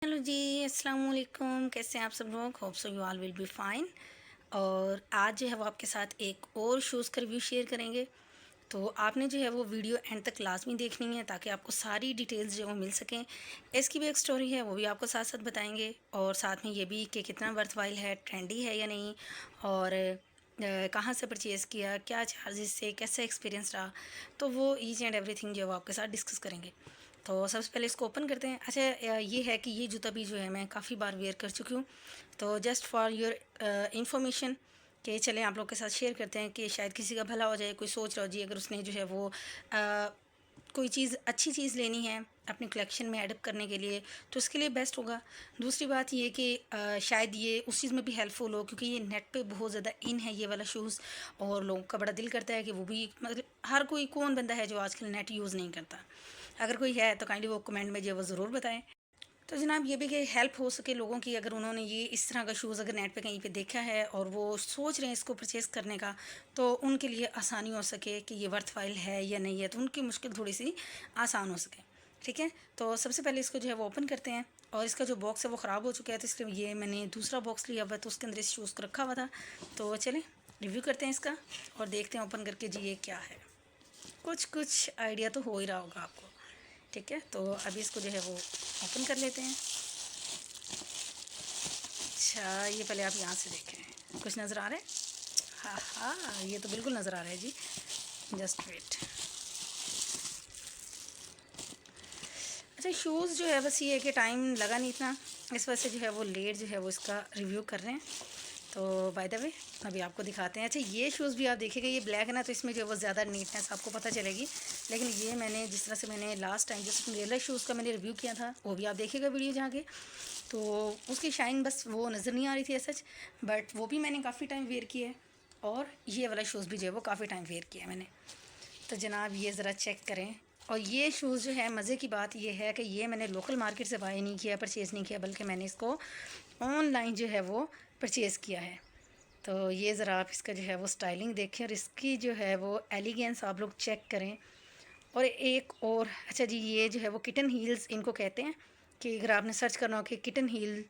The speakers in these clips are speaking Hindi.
हेलो जी, अस्सलाम वालेकुम। कैसे हैं आप सब लोग? Hope so you all will be fine. और आज जो है वो आपके साथ एक और शूज़ का रिव्यू शेयर करेंगे। तो आपने जो है वो वीडियो एंड तक लाजमी देखनी है ताकि आपको सारी डिटेल्स जो है वो मिल सकें। इसकी भी एक स्टोरी है, वो भी आपको साथ साथ बताएंगे, और साथ में ये भी कि कितना वर्थवाइल है, ट्रेंडी है या नहीं, और कहाँ से परचेज़ किया, क्या चार्जेस से, कैसा एक्सपीरियंस रहा। तो वो ईच एंड एवरीथिंग जो है वो आपके साथ डिस्कस करेंगे। तो सबसे पहले इसको ओपन करते हैं। अच्छा, ये है कि ये जूता भी जो है मैं काफ़ी बार वेयर कर चुकी हूँ। तो जस्ट फॉर योर इंफॉर्मेशन कि चलें आप लोग के साथ शेयर करते हैं कि शायद किसी का भला हो जाए। कोई सोच रहा हो जी, अगर उसने जो है वो कोई चीज़ अच्छी चीज़ लेनी है अपनी कलेक्शन में एडअप करने के लिए, तो उसके लिए बेस्ट होगा। दूसरी बात ये कि शायद ये उस चीज़ में भी हेल्पफुल हो, क्योंकि ये नेट पे बहुत ज़्यादा इन है ये वाला शूज़, और लोगों का बड़ा दिल करता है कि वो भी, मतलब हर कोई कौन बंदा है जो आजकल नेट यूज़ नहीं करता। अगर कोई है तो काइंडली वो कमेंट में जो है वो ज़रूर बताएं। तो जनाब ये भी कि हेल्प हो सके लोगों की, अगर उन्होंने ये इस तरह का शूज़ अगर नेट पे कहीं पे देखा है और वो सोच रहे हैं इसको परचेज़ करने का, तो उनके लिए आसानी हो सके कि ये वर्थवाइल है या नहीं है, तो उनकी मुश्किल थोड़ी सी आसान हो सके। ठीक है, तो सबसे पहले इसको जो है वो ओपन करते हैं। और इसका जो बॉक्स है वो ख़राब हो चुका है, तो इसलिए ये मैंने दूसरा बॉक्स लिया हुआ है, तो उसके अंदर इस शूज़ को रखा हुआ था। तो चलें रिव्यू करते हैं इसका और देखते हैं ओपन करके जी ये क्या है। कुछ कुछ आइडिया तो हो ही रहा होगा आपको। ठीक है, तो अभी इसको जो है वो ओपन कर लेते हैं। अच्छा, ये पहले आप यहाँ से देखें, कुछ नज़र आ रहा है? हाँ हाँ, ये तो बिल्कुल नज़र आ रहा है जी। Just wait. अच्छा, शूज़ जो है बस ये है कि टाइम लगा नहीं इतना, इस वजह से जो है वो लेट जो है वो इसका रिव्यू कर रहे हैं। तो बाय द वे अभी आपको दिखाते हैं। अच्छा, ये शूज़ भी आप देखिएगा, ये ब्लैक है ना, तो इसमें जो है वो ज़्यादा नीटनेस आपको पता चलेगी। लेकिन ये मैंने जिस तरह से मैंने लास्ट टाइम जिस रियल शूज़ का मैंने रिव्यू किया था, वो भी आप देखिएगा वीडियो जाके, तो उसकी शाइन बस वो नज़र नहीं आ रही थी सच। बट वो भी मैंने काफ़ी टाइम वेयर किया है, और ये वाला शूज़ भी जो है वो काफ़ी टाइम वेयर किया है मैंने। तो जनाब ये ज़रा चेक करें। और ये शूज़ जो है, मज़े की बात ये है कि ये मैंने लोकल मार्केट से बाय नहीं किया, परचेज़ नहीं किया, बल्कि मैंने इसको ऑनलाइन जो है वो परचेज़ किया है। तो ये ज़रा आप इसका जो है वो स्टाइलिंग देखें, और इसकी जो है वो एलिगेंस आप लोग चेक करें। और एक और, अच्छा जी, ये जो है वो किटन हील्स इनको कहते हैं, कि अगर आपने सर्च करना हो कि किटन हील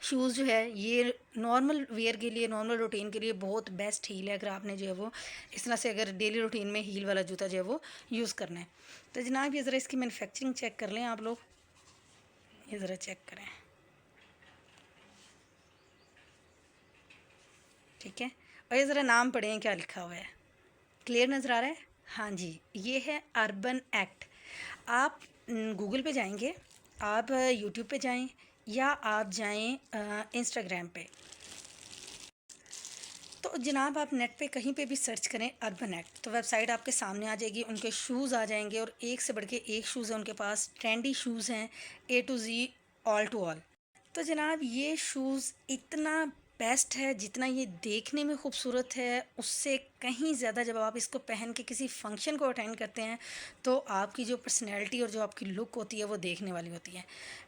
शूज़ जो है, ये नॉर्मल वेयर के लिए, नॉर्मल रूटीन के लिए बहुत बेस्ट हील है। अगर आपने जो है वो इस तरह से अगर डेली रूटीन में हील वाला जूता जो है वो यूज़ करना है, तो जनाब ये ज़रा इसकी मैन्युफैक्चरिंग चेक कर लें आप लोग। ये ज़रा चेक करें, ठीक है। और ये ज़रा नाम पढ़ें क्या लिखा हुआ है, क्लियर नज़र आ रहा है? हाँ जी, ये है अर्बन एक्ट। आप गूगल पे जाएंगे, आप यूट्यूब पे जाएं, या आप जाएं इंस्टाग्राम पे। तो जनाब आप नेट पे कहीं पे भी सर्च करें अर्बन एक्ट, तो वेबसाइट आपके सामने आ जाएगी, उनके शूज़ आ जाएंगे, और एक से बढ़ के एक शूज़ है उनके पास, ट्रेंडी शूज़ हैं, A to G, all to all. तो जनाब ये शूज़ इतना बेस्ट है, जितना ये देखने में खूबसूरत है उससे कहीं ज़्यादा जब आप इसको पहन के किसी फंक्शन को अटेंड करते हैं, तो आपकी जो पर्सनैलिटी और जो आपकी लुक होती है वो देखने वाली होती है।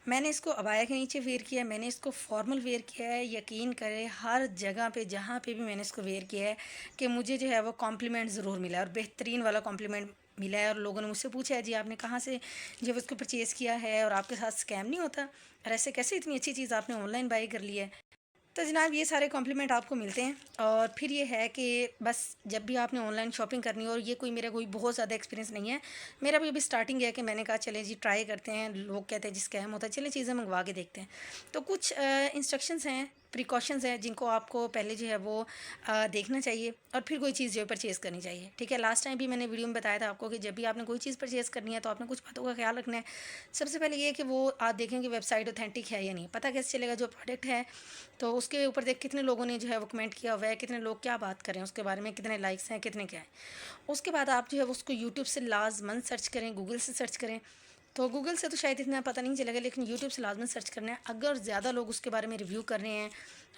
मैंने इसको अबाया के नीचे वेयर किया है, मैंने इसको फॉर्मल वेयर किया है। यकीन करें हर जगह पे जहाँ पे भी मैंने इसको वेयर किया है, कि मुझे जो है वो कॉम्प्लीमेंट ज़रूर मिला है, और बेहतरीन वाला कॉम्प्लीमेंट मिला है। और लोगों ने मुझसे पूछा है जी आपने कहाँ से जब इसको परचेज़ किया है, और आपके साथ स्कैम नहीं होता, और ऐसे कैसे इतनी अच्छी चीज़ आपने ऑनलाइन बाई कर ली है। तो जनाब ये सारे कॉम्प्लीमेंट आपको मिलते हैं। और फिर ये है कि बस जब भी आपने ऑनलाइन शॉपिंग करनी हो, और ये कोई मेरा कोई बहुत ज़्यादा एक्सपीरियंस नहीं है, मेरा भी अभी स्टार्टिंग है, कि मैंने कहा चले जी ट्राई करते हैं, लोग कहते हैं जिस स्कैम होता है, चले चीज़ें मंगवा के देखते हैं। तो कुछ इंस्ट्रक्शंस हैं, प्रिकॉशंस हैं, जिनको आपको पहले जो है वो देखना चाहिए, और फिर कोई चीज़ जो है परचेज़ करनी चाहिए। ठीक है, लास्ट टाइम भी मैंने वीडियो में बताया था आपको कि जब भी आपने कोई चीज़ परचेज़ करनी है, तो आपने कुछ बातों का ख्याल रखना है। सबसे पहले ये कि वो आप देखें कि वेबसाइट ऑथेंटिक है या नहीं। पता कैसे चलेगा? जो प्रोडक्ट है, तो उसके ऊपर देख कितने लोगों ने जो है वो कमेंट किया हुआ है, कितने लोग क्या बात करें उसके बारे में, कितने लाइक्स हैं, कितने क्या है। उसके बाद आप जो है उसको यूट्यूब से लाजमन सर्च करें, गूगल से सर्च करें। तो गूगल से तो शायद इतना पता नहीं चलेगा, लेकिन यूट्यूब से लाजमन सर्च करना है। अगर ज़्यादा लोग उसके बारे में रिव्यू कर रहे हैं,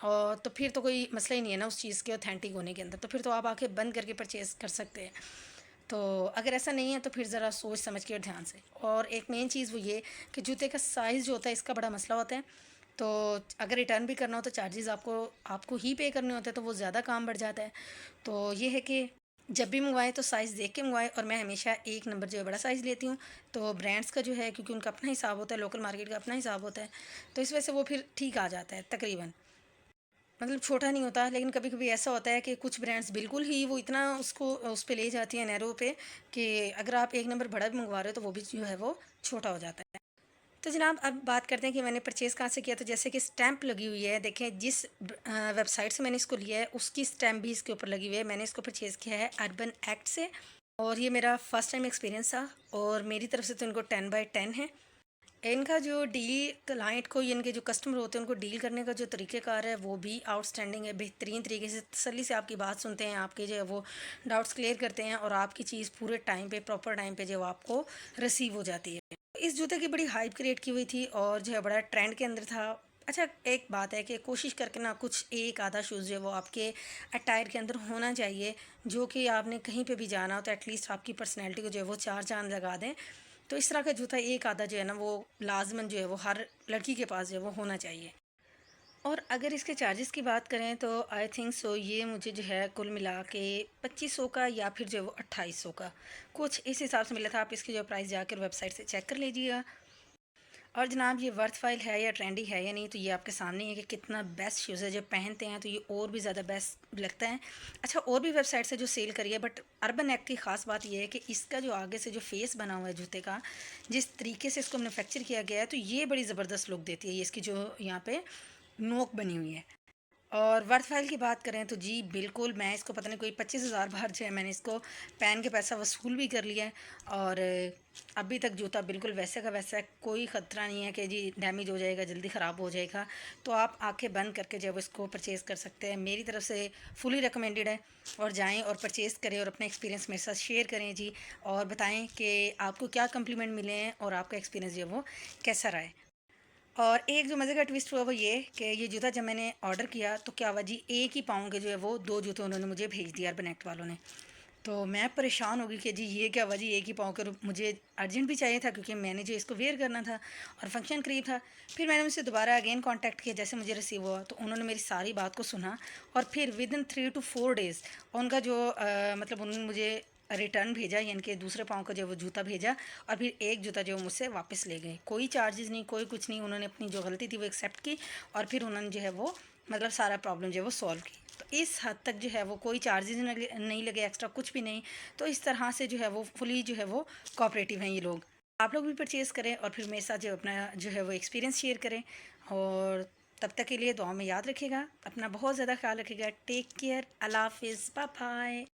और तो फिर तो कोई मसला ही नहीं है ना उस चीज़ के ऑथेंटिक होने के अंदर, तो फिर तो आप आके बंद करके परचेज़ कर सकते हैं। तो अगर ऐसा नहीं है तो फिर ज़रा सोच समझ के और ध्यान से। और एक मेन चीज़ वो ये कि जूते का साइज़ जो होता है, इसका बड़ा मसला होता है। तो अगर रिटर्न भी करना हो तो चार्जेस आपको आपको ही पे करने होते हैं, तो वो ज़्यादा काम बढ़ जाता है। तो ये है कि जब भी मंगवाएँ तो साइज़ देख के मंगवाएँ, और मैं हमेशा एक नंबर जो है बड़ा साइज़ लेती हूँ। तो ब्रांड्स का जो है, क्योंकि उनका अपना हिसाब होता है, लोकल मार्केट का अपना हिसाब होता है, तो इस वजह से वो फिर ठीक आ जाता है तकरीबन। मतलब छोटा नहीं होता, लेकिन कभी-कभी ऐसा होता है कि कुछ ब्रांड्स बिल्कुल ही वो इतना उसको उस पे ले जाती हैं नैरो पे, कि अगर आप एक नंबर बड़ा भी मंगवा रहे हो तो वो भी जो है वो छोटा हो जाता है। तो जनाब अब बात करते हैं कि मैंने परचेज़ कहाँ से किया। तो जैसे कि स्टैंप लगी हुई है, देखें जिस वेबसाइट से मैंने इसको लिया है उसकी स्टैंप भी इसके ऊपर लगी हुई है। मैंने इसको परचेज़ किया है अर्बन एक्ट से, और ये मेरा फर्स्ट टाइम एक्सपीरियंस था, और मेरी तरफ से तो इनको 10/10 है। इनका जो डील क्लाइंट को, इनके जो कस्टमर होते हैं उनको डील करने का जो तरीक़ेकार है वो भी आउटस्टैंडिंग है। बेहतरीन तरीके से तसल्ली से आपकी बात सुनते हैं, आपके जो है वो डाउट्स क्लियर करते हैं, और आपकी चीज़ पूरे टाइम पे, प्रॉपर टाइम पे जो है वो आपको रिसीव हो जाती है। इस जूते की बड़ी हाइप क्रिएट की हुई थी, और जो है बड़ा ट्रेंड के अंदर था। अच्छा, एक बात है कि कोशिश करके ना कुछ एक आधा शूज़ जो है वो आपके अटायर के अंदर होना चाहिए, जो कि आपने कहीं पे भी जाना हो तो एटलीस्ट आपकी पर्सनैलिटी को जो है वो चार चाँद लगा दें। तो इस तरह का जूता एक आधा जो है ना वो लाज़िमन जो है वो हर लड़की के पास जो है वो होना चाहिए। और अगर इसके चार्जेस की बात करें तो आई थिंक सो ये मुझे जो है कुल मिला के 2500 का या फिर जो है वो 2800 का कुछ इस हिसाब से मिला था। आप इसकी जो प्राइस जाकर वेबसाइट से चेक कर लीजिएगा। और जनाब ये वर्थ वाइल है या ट्रेंडी है या नहीं, तो ये आपके सामने ही है कि कितना बेस्ट शूज़ है। जब पहनते हैं तो ये और भी ज़्यादा बेस्ट लगता है। अच्छा, और भी वेबसाइट से जो सेल करी है, बट अर्बन एक्ट की ख़ास बात ये है कि इसका जो आगे से जो फेस बना हुआ है जूते का, जिस तरीके से इसको मैन्युफैक्चर किया गया है, तो ये बड़ी ज़बरदस्त लुक देती है। ये इसकी जो यहाँ पे नोक बनी हुई है। और वर्थ वाइल की बात करें तो जी बिल्कुल, मैं इसको पता नहीं कोई 25,000 बार जो है मैंने इसको पहन के पैसा वसूल भी कर लिया है। और अभी तक जूता बिल्कुल वैसे का वैसा है, कोई ख़तरा नहीं है कि जी डैमेज हो जाएगा, जल्दी ख़राब हो जाएगा। तो आप आंखें बंद करके जो है वो इसको परचेज़ कर सकते हैं। मेरी तरफ से फुली रिकमेंडेड है, और जाएं और परचेज़ करें और अपना एक्सपीरियंस मेरे साथ शेयर करें जी, और बताएं कि आपको क्या कम्प्लीमेंट मिले हैं और आपका एक्सपीरियंस जो है वो कैसा रहा है। और एक जो मज़े का ट्विस्ट हुआ वो ये कि ये जूता जब मैंने ऑर्डर किया तो क्या हुआ जी, एक ही पाँव के जो है वो 2 जूते उन्होंने मुझे भेज दिया अर्बन एक्ट वालों ने। तो मैं परेशान हो गई कि जी ये क्या हुआ जी, एक ही पाँव के, और मुझे अर्जेंट भी चाहिए था क्योंकि मैंने जो इसको वेयर करना था और फंक्शन करीब था। फिर मैंने उनसे दोबारा अगेन कॉन्टैक्ट किया जैसे मुझे रिसीव हुआ, तो उन्होंने मेरी सारी बात को सुना, और फिर विदिन 3 to 4 डेज़ उनका जो मतलब उन्होंने मुझे रिटर्न भेजा, यानी कि दूसरे पाँव का जो वो जूता भेजा, और फिर एक जूता जो मुझसे वापस ले गए। कोई चार्जेस नहीं, कोई कुछ नहीं, उन्होंने अपनी जो गलती थी वो एक्सेप्ट की, और फिर उन्होंने जो है वो मतलब सारा प्रॉब्लम जो है वो सॉल्व की। तो इस हद तक जो है वो कोई चार्जेस नहीं लगे, एक्स्ट्रा कुछ भी नहीं। तो इस तरह से जो है वो फुली जो है वो कोऑपरेटिव हैं ये लोग। आप लोग भी परचेज़ करें और फिर मेरे साथ जो अपना जो है वो एक्सपीरियंस शेयर करें। और तब तक के लिए दुआ में याद रखिएगा, अपना बहुत ज़्यादा ख्याल रखिएगा। टेक केयर, अल्लाह हाफिज़, बाय बाय।